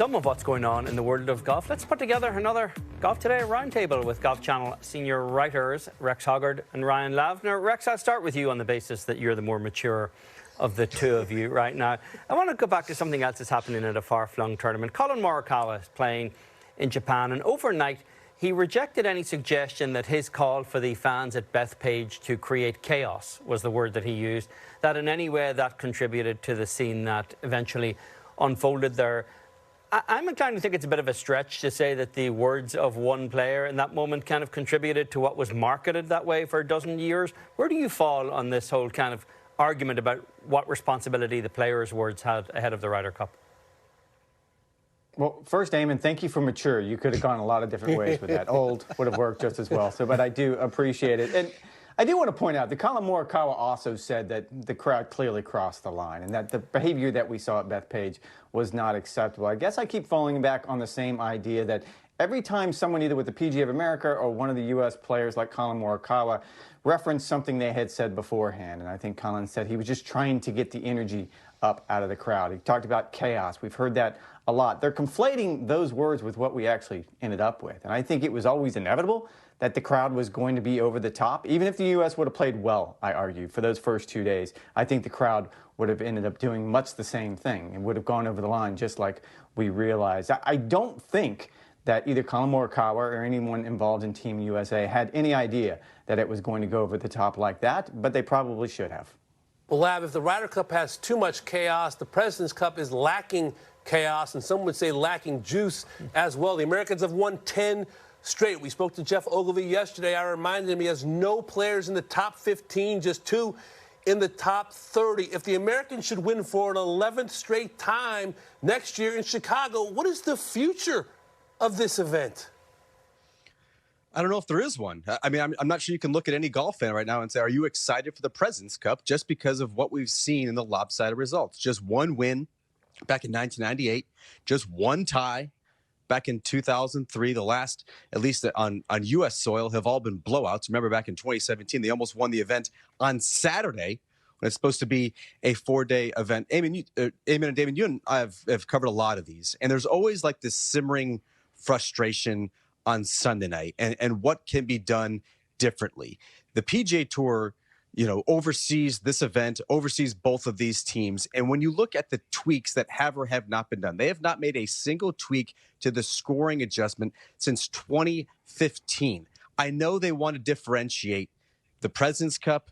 Some of what's going on in the world of golf. Let's put together another Golf Today roundtable with Golf Channel senior writers Rex Hoggard and Ryan Lavner. Rex, I'll start with you on the basis that you're the more mature of the two of you right now. I want to go back to something else that's happening at a far-flung tournament. Collin Morikawa is playing in Japan, and overnight he rejected any suggestion that his call for the fans at Bethpage to create chaos was the word that he used, that in any way that contributed to the scene that eventually unfolded there. I'm inclined to think it's a bit of a stretch to say that the words of one player in that moment kind of contributed to what was marketed that way for a dozen years. Where do you fall on this whole kind of argument about what responsibility the players' words had ahead of the Ryder Cup? Well, first, Eamon, thank you for mature. You could have gone a lot of different ways with that. Old would have worked just as well. But I do appreciate it. And I do want to point out that Collin Morikawa also said that the crowd clearly crossed the line and that the behavior that we saw at Bethpage was not acceptable. I guess I keep falling back on the same idea that every time someone either with the PGA of America or one of the U.S. players like Collin Morikawa referenced something they had said beforehand, and I think Collin said he was just trying to get the energy up out of the crowd. He talked about chaos. We've heard that a lot. They're conflating those words with what we actually ended up with. And I think it was always inevitable that the crowd was going to be over the top. Even if the U.S. would have played well, I argue, for those first 2 days, I think the crowd would have ended up doing much the same thing and would have gone over the line just like we realized. I don't think that either Collin Morikawa or anyone involved in Team USA had any idea that it was going to go over the top like that, but they probably should have. Well, Lav, if the Ryder Cup has too much chaos, the President's Cup is lacking chaos, and some would say lacking juice as well. The Americans have won 10 straight. We spoke to Jeff Ogilvy yesterday. I reminded him he has no players in the top 15, just 2 in the top 30. If the Americans should win for an 11th straight time next year in Chicago, what is the future of this event? I don't know if there is one. I mean, I'm not sure you can look at any golf fan right now and say, are you excited for the President's Cup just because of what we've seen in the lopsided results? Just one win back in 1998, just one tie back in 2003. The last, at least on U.S. soil, have all been blowouts. Remember back in 2017, they almost won the event on Saturday when it's supposed to be a 4-day event. Eamon and David, you and I have covered a lot of these, and there's always like this simmering frustration on Sunday night and what can be done differently. The PGA Tour, oversees this event, oversees both of these teams. And when you look at the tweaks that have or have not been done, they have not made a single tweak to the scoring adjustment since 2015. I know they want to differentiate the President's Cup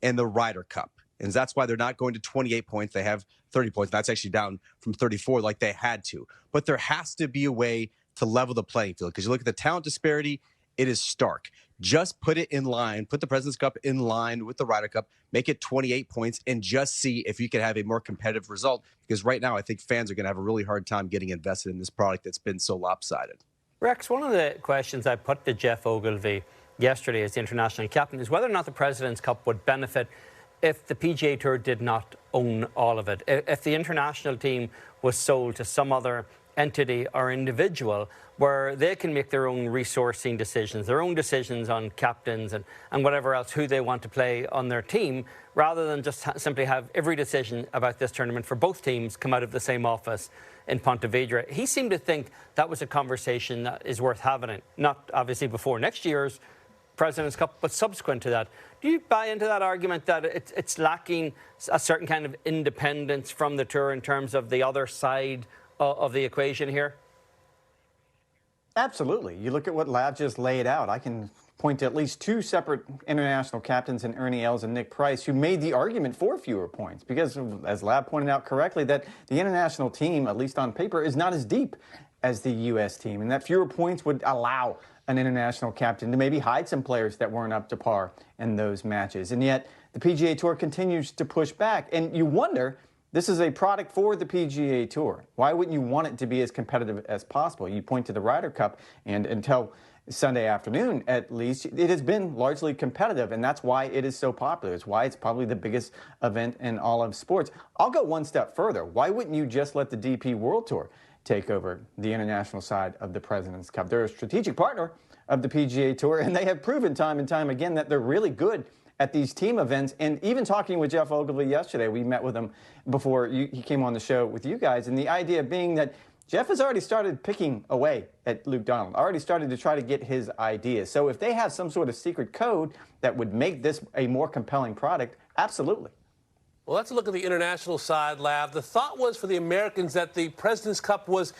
and the Ryder Cup. And that's why they're not going to 28 points. They have 30 points. That's actually down from 34 like they had to. But there has to be a way to level the playing field, because you look at the talent disparity, it is stark. Just put it in line, put the President's Cup in line with the Ryder Cup, make it 28 points, and just see if you can have a more competitive result, because right now I think fans are going to have a really hard time getting invested in this product that's been so lopsided. Rex, one of the questions I put to Jeff Ogilvy yesterday as the international captain is whether or not the President's Cup would benefit if the PGA Tour did not own all of it. If the international team was sold to some other entity or individual where they can make their own resourcing decisions, their own decisions on captains and whatever else, who they want to play on their team, rather than just simply have every decision about this tournament for both teams come out of the same office in Ponte Vedra. He seemed to think that was a conversation that is worth having, not obviously before next year's President's Cup, but subsequent to that. Do you buy into that argument that it's lacking a certain kind of independence from the tour in terms of the other side of the equation here? Absolutely. You look at what Lav just laid out. I can point to at least 2 separate international captains in Ernie Els and Nick Price who made the argument for fewer points because, as Lav pointed out correctly, that the international team, at least on paper, is not as deep as the U.S. team, and that fewer points would allow an international captain to maybe hide some players that weren't up to par in those matches. And yet the PGA Tour continues to push back, and you wonder, this is a product for the PGA Tour. Why wouldn't you want it to be as competitive as possible? You point to the Ryder Cup, and until Sunday afternoon, at least, it has been largely competitive, and that's why it is so popular. It's why it's probably the biggest event in all of sports. I'll go one step further. Why wouldn't you just let the DP World Tour take over the international side of the President's Cup? They're a strategic partner of the PGA Tour, and they have proven time and time again that they're really good at these team events. And even talking with Jeff Ogilvy yesterday, we met with him before he came on the show with you guys, and the idea being that Jeff has already started picking away at Luke Donald, already started to try to get his ideas. So if they have some sort of secret code that would make this a more compelling product, absolutely. Well, let's look at the international side, Lav. The thought was for the Americans that the President's Cup was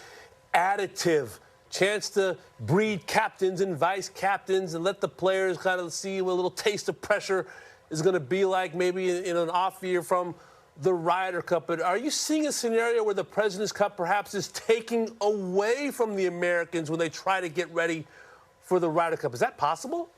additive. Chance to breed captains and vice captains and let the players kind of see what a little taste of pressure is going to be like maybe in an off year from the Ryder Cup. But are you seeing a scenario where the President's Cup perhaps is taking away from the Americans when they try to get ready for the Ryder Cup? Is that possible?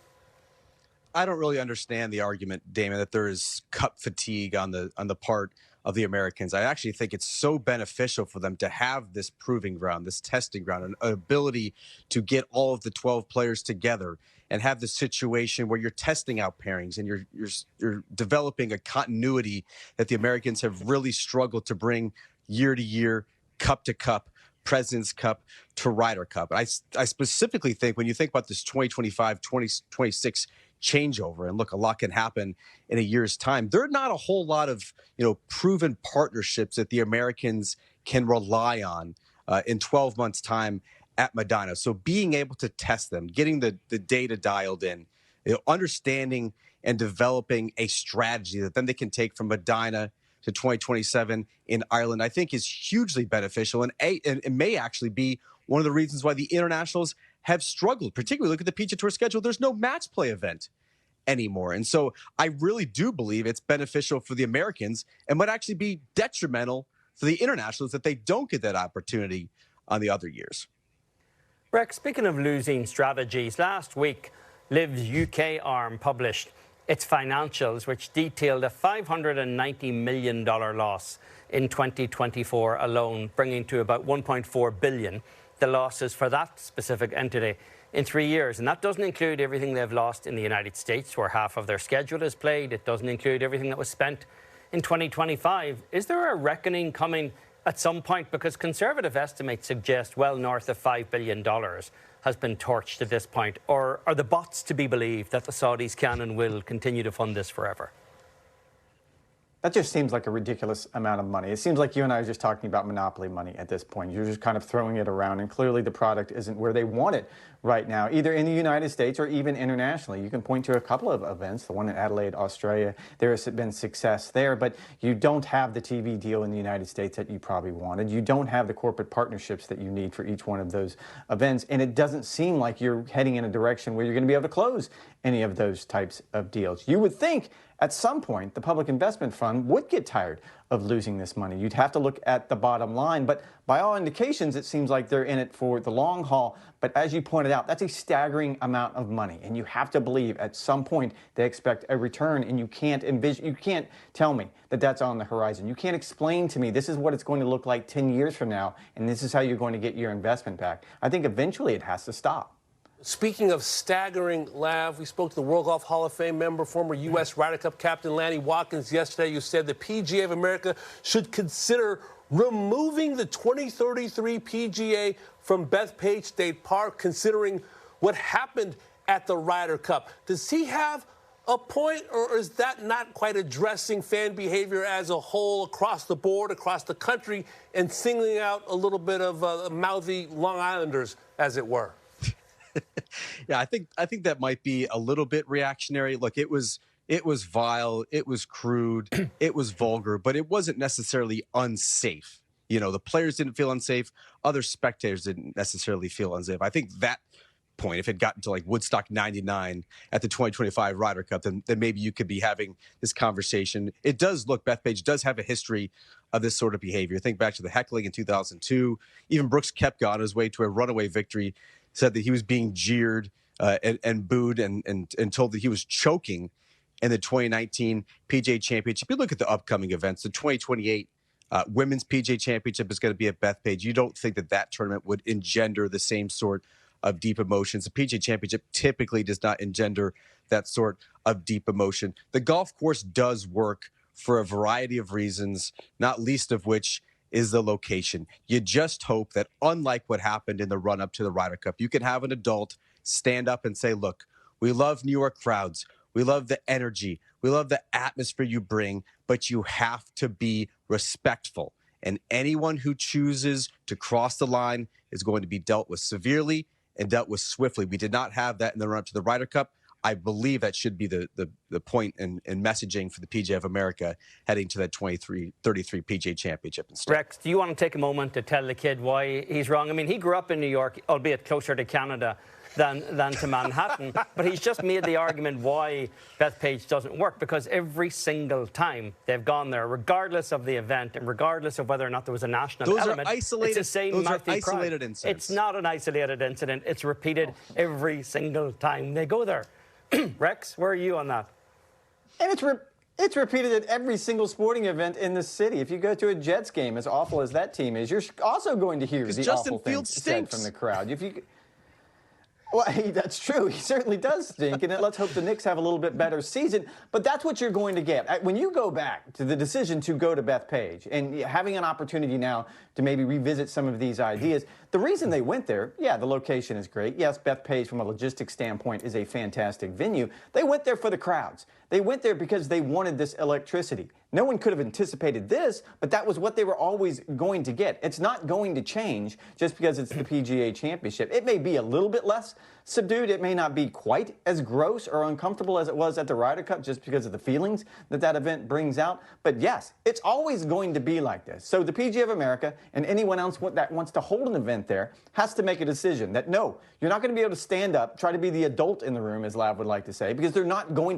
I don't really understand the argument, Damon, that there is cup fatigue on the part of the Americans. I actually think it's so beneficial for them to have this proving ground, this testing ground, an ability to get all of the 12 players together and have the situation where you're testing out pairings and you're developing a continuity that the Americans have really struggled to bring year to year, cup to cup, President's Cup to Ryder Cup. I specifically think when you think about this 2025, 2026 changeover, and look, a lot can happen in a year's time. There are not a whole lot of, proven partnerships that the Americans can rely on in 12 months' time at Medina. So being able to test them, getting the data dialed in, understanding and developing a strategy that then they can take from Medina to 2027 in Ireland, I think is hugely beneficial and it may actually be one of the reasons why the internationals have struggled. Particularly look at the PGA Tour schedule. There's no match play event anymore. And so I really do believe it's beneficial for the Americans and might actually be detrimental for the internationals that they don't get that opportunity on the other years. Rex, speaking of losing strategies, last week, Liv's UK arm published its financials, which detailed a $590 million loss in 2024 alone, bringing to about $1.4 billion the losses for that specific entity in 3 years. And that doesn't include everything they've lost in the United States, where half of their schedule is played. It doesn't include everything that was spent in 2025. Is there a reckoning coming at some point? Because conservative estimates suggest well north of $5 billion has been torched at this point. Or are the bots to be believed that the Saudis can and will continue to fund this forever? That just seems like a ridiculous amount of money. It seems like you and I are just talking about monopoly money at this point. You're just kind of throwing it around, and clearly the product isn't where they want it right now, either in the United States or even internationally. You can point to a couple of events, the one in Adelaide, Australia. There has been success there, but you don't have the TV deal in the United States that you probably wanted. You don't have the corporate partnerships that you need for each one of those events, and it doesn't seem like you're heading in a direction where you're going to be able to close any of those types of deals. You would think at some point the Public Investment Fund would get tired of losing this money. You'd have to look at the bottom line, but by all indications, it seems like they're in it for the long haul. But as you pointed out, that's a staggering amount of money, and you have to believe at some point they expect a return, and you can't tell me that that's on the horizon. You can't explain to me this is what it's going to look like 10 years from now, and this is how you're going to get your investment back. I think eventually it has to stop. Speaking of staggering, Lav, we spoke to the World Golf Hall of Fame member, former U.S. Ryder Cup captain Lanny Watkins yesterday. You said the PGA of America should consider removing the 2033 PGA from Bethpage State Park, considering what happened at the Ryder Cup. Does he have a point, or is that not quite addressing fan behavior as a whole across the board, across the country, and singling out a little bit of mouthy Long Islanders, as it were? Yeah, I think that might be a little bit reactionary. Look, it was vile, it was crude, it was vulgar, but it wasn't necessarily unsafe. The players didn't feel unsafe, other spectators didn't necessarily feel unsafe. I think that point, if it got into like Woodstock 99 at the 2025 Ryder Cup, then maybe you could be having this conversation. It does look, Bethpage does have a history of this sort of behavior. Think back to the heckling in 2002. Even Brooks Koepka on his way to a runaway victory said that he was being jeered and booed and told that he was choking in the 2019 PGA Championship. You look at the upcoming events, the 2028 Women's PGA Championship is going to be at Bethpage. You don't think that tournament would engender the same sort of deep emotions. The PGA Championship typically does not engender that sort of deep emotion. The golf course does work for a variety of reasons, not least of which is the location. You just hope that, unlike what happened in the run-up to the Ryder Cup, you can have an adult stand up and say, look, we love New York crowds. We love the energy. We love the atmosphere you bring, but you have to be respectful. and anyone who chooses to cross the line is going to be dealt with severely and dealt with swiftly. We did not have that in the run-up to the Ryder Cup. I believe that should be the point and messaging for the PGA of America heading to that 33 PGA Championship instead. Rex, do you want to take a moment to tell the kid why he's wrong? I mean, he grew up in New York, albeit closer to Canada than to Manhattan, but he's just made the argument why Bethpage doesn't work, because every single time they've gone there, regardless of the event and regardless of whether or not there was a national element, it's the same mouthy crowd. Incidents. It's not an isolated incident. It's repeated every single time they go there. Rex, where are you on that? And it's repeated at every single sporting event in the city. If you go to a Jets game, as awful as that team is, you're also going to hear the Justin awful Fields things said from the crowd. Well, hey, that's true. He certainly does stink, and let's hope the Knicks have a little bit better season. But that's what you're going to get. When you go back to the decision to go to Bethpage and having an opportunity now to maybe revisit some of these ideas, the reason they went there, yeah, the location is great. Yes, Bethpage from a logistics standpoint is a fantastic venue. They went there for the crowds. They went there because they wanted this electricity. No one could have anticipated this, but that was what they were always going to get. It's not going to change just because it's the PGA Championship. It may be a little bit less subdued. It may not be quite as gross or uncomfortable as it was at the Ryder Cup just because of the feelings that event brings out. But yes, it's always going to be like this. So the PGA of America and anyone else that wants to hold an event there has to make a decision that, no, you're not going to be able to stand up, try to be the adult in the room, as Lav would like to say, because they're not going